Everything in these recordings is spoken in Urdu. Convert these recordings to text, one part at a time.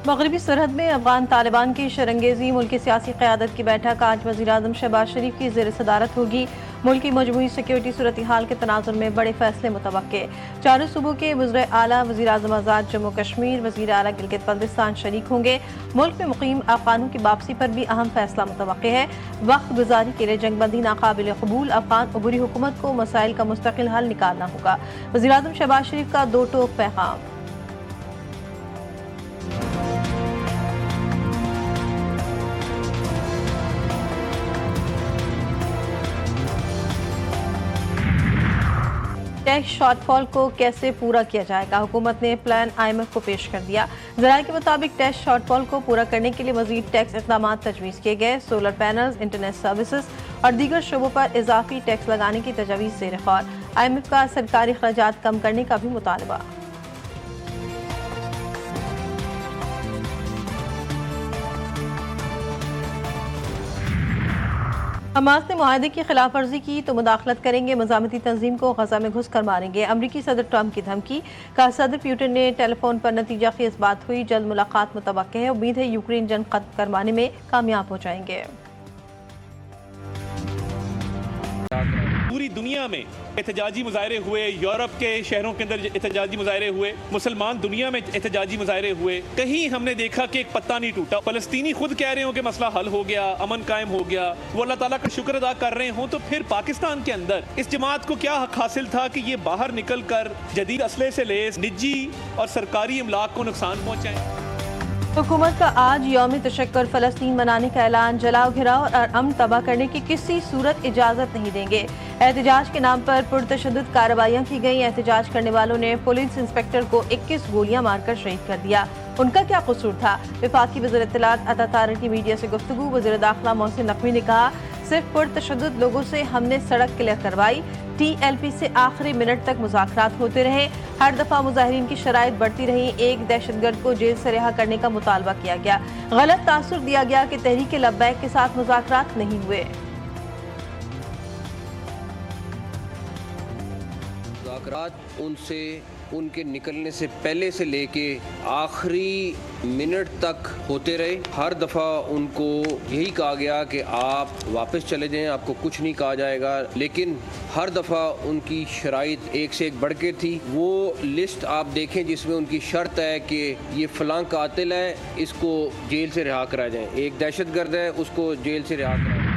مغربی سرحد میں افغان طالبان کی شرنگیزی ملکی سیاسی قیادت کی بیٹھک آج وزیراعظم شہباز شریف کی زیر صدارت ہوگی۔ ملک کی مجموعی سیکیورٹی صورتحال کے تناظر میں بڑے فیصلے متوقع۔ چاروں صوبوں کے وزرائے اعلیٰ، وزیراعظم آزاد جموں کشمیر، وزیر اعلیٰ گلگت بلتستان شریک ہوں گے۔ ملک میں مقیم افغانوں کی واپسی پر بھی اہم فیصلہ متوقع ہے۔ وقت گزاری کے لیے جنگ بندی ناقابل قبول، افغان عبوری حکومت کو مسائل کا مستقل حل نکالنا ہوگا۔ وزیراعظم شہباز شریف کا دو ٹوک پیغام۔ ٹیکس شارٹ فال کو کیسے پورا کیا جائے گا؟ حکومت نے پلان IMF کو پیش کر دیا۔ ذرائع کے مطابق ٹیکس شارٹ فال کو پورا کرنے کے لیے مزید ٹیکس اقدامات تجویز کیے گئے۔ سولر پینلز، انٹرنیٹ سروسز اور دیگر شعبوں پر اضافی ٹیکس لگانے کی تجویز زیر غور۔ IMF کا سرکاری اخراجات کم کرنے کا بھی مطالبہ۔ حماس نے معاہدے کی خلاف ورزی کی تو مداخلت کریں گے، مزاحمتی تنظیم کو غزہ میں گھس کر ماریں گے۔ امریکی صدر ٹرمپ کی دھمکی کا صدر پیوٹن نے ٹیلی فون پر نتیجہ خیز بات ہوئی، جلد ملاقات متوقع ہے۔ امید ہے یوکرین جنگ ختم کروانے میں کامیاب ہو جائیں گے۔ پوری دنیا میں احتجاجی مظاہرے ہوئے، یورپ کے شہروں کے اندر احتجاجی مظاہرے ہوئے، مسلمان دنیا میں احتجاجی مظاہرے ہوئے، کہیں ہم نے دیکھا کہ ایک پتہ نہیں ٹوٹا۔ فلسطینی خود کہہ رہے ہوں کہ مسئلہ حل ہو گیا، امن قائم ہو گیا، وہ اللہ تعالیٰ کا شکر ادا کر رہے ہوں، تو پھر پاکستان کے اندر اس جماعت کو کیا حق حاصل تھا کہ یہ باہر نکل کر جدید اسلحے سے لیس نجی اور سرکاری املاک کو نقصان پہنچائیں؟ حکومت کا آج یوم تشکر فلسطین منانے کا اعلان، جلاؤ گھراؤ اور امن تباہ کرنے کی کسی صورت اجازت نہیں دیں گے۔ احتجاج کے نام پر پرتشدد کارروائیاں کی گئیں۔ احتجاج کرنے والوں نے پولیس انسپکٹر کو 21 گولیاں مار کر شہید کر دیا۔ ان کا کیا قصور تھا؟ وفاقی وزیر اطلاعات عطا طاہر کی میڈیا سے گفتگو۔ وزیر داخلہ محسن نقوی نے کہا، صرف پرتشدد لوگوں سے ہم نے سڑک کلیئر کروائی، TLP سے آخری منٹ تک مذاکرات ہوتے رہے، ہر دفعہ مظاہرین کی شرائط بڑھتی رہی، ایک دہشت گرد کو جیل سے رہا کرنے کا مطالبہ کیا گیا، غلط تاثر دیا گیا کہ تحریک لبیک کے ساتھ مذاکرات نہیں ہوئے۔ مذاکرات ان کے نکلنے سے پہلے سے لے کے آخری منٹ تک ہوتے رہے۔ ہر دفعہ ان کو یہی کہا گیا کہ آپ واپس چلے جائیں، آپ کو کچھ نہیں کہا جائے گا، لیکن ہر دفعہ ان کی شرائط ایک سے ایک بڑھ کے تھی۔ وہ لسٹ آپ دیکھیں جس میں ان کی شرط ہے کہ یہ فلاں قاتل ہے، اس کو جیل سے رہا کرا جائیں، ایک دہشت گرد ہے، اس کو جیل سے رہا کرا جائیں۔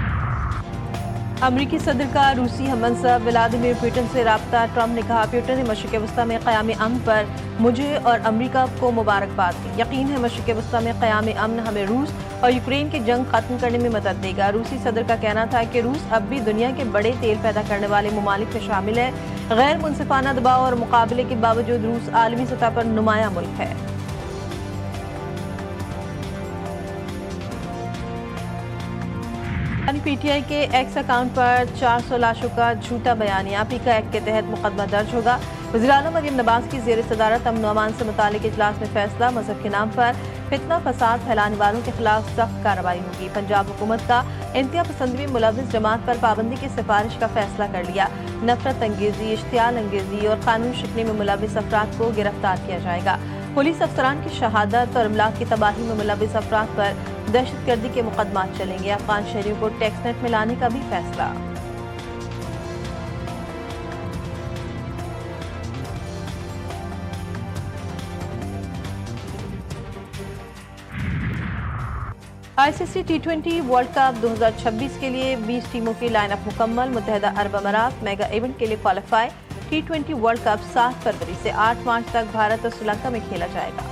امریکی صدر کا روسی ہم منصب ولادیمیر پوٹن سے رابطہ۔ ٹرمپ نے کہا، پوٹن نے مشرق وسطیٰ میں قیام امن پر مجھے اور امریکہ کو مبارکباد دی۔ یقین ہے مشرق وسطیٰ میں قیام امن ہمیں روس اور یوکرین کی جنگ ختم کرنے میں مدد دے گا۔ روسی صدر کا کہنا تھا کہ روس اب بھی دنیا کے بڑے تیل پیدا کرنے والے ممالک میں شامل ہے۔ غیر منصفانہ دباؤ اور مقابلے کے باوجود روس عالمی سطح پر نمایاں ملک ہے۔ PTI کے ایکس اکاؤنٹ پر 400 لاشوں کا جھوٹا بیانیہ، پیکا ایکٹ کے تحت مقدمہ درج ہوگا۔ وزیراعلیٰ مریم نواز کی زیر صدارت امن و امان سے متعلق اجلاس میں فیصلہ، مذہب کے نام پر فتنہ فساد پھیلانے والوں کے خلاف سخت کارروائی ہوگی۔ پنجاب حکومت کا انتہا پسندی میں ملوث جماعت پر پابندی کی سفارش کا فیصلہ کر لیا۔ نفرت انگیزی، اشتعال انگیزی اور قانون شکنی میں ملوث افراد کو گرفتار کیا جائے گا۔ پولیس افسران کی شہادت اور املاک کی تباہی میں ملوث افراد پر دہشت گردی کے مقدمات چلیں گے۔ افغان شہریوں کو ٹیکس نیٹ میں لانے کا بھی فیصلہ۔ ICC T20 ورلڈ کپ 2026 کے لیے 20 ٹیموں کی لائن اپ مکمل۔ متحدہ عرب امارات میگا ایونٹ کے لیے کوالیفائی۔ T20 ورلڈ کپ 7 فروری سے 8 مارچ تک بھارت اور سری لنکا میں کھیلا جائے گا۔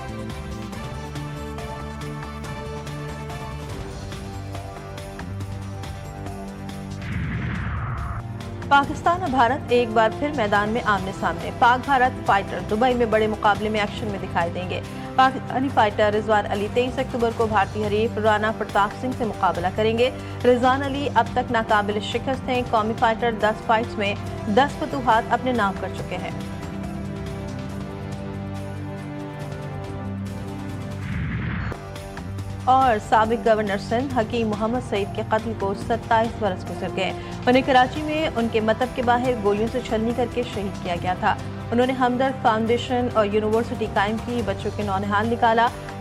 پاکستان اور بھارت ایک بار پھر میدان میں آمنے سامنے۔ پاک بھارت فائٹر دبئی میں بڑے مقابلے میں ایکشن میں دکھائی دیں گے۔ پاکستانی فائٹر رضوان علی 23 اکتوبر کو بھارتی حریف رانا پرتاپ سنگھ سے مقابلہ کریں گے۔ رضوان علی اب تک ناقابل شکست ہیں۔ قومی فائٹر 10 فائٹس میں 10 فتوحات اپنے نام کر چکے ہیں۔ اور سابق گورنر سندھ حکیم محمد سعید کے قتل کو 27 برس گزر گئے۔ انہیں کراچی میں ان کے مکتب کے باہر گولیوں سے چھلنی کر کے شہید کیا گیا تھا۔ انہوں نے ہمدرد فاؤنڈیشن اور یونیورسٹی قائم کی، بچوں کے نونہال نکالا۔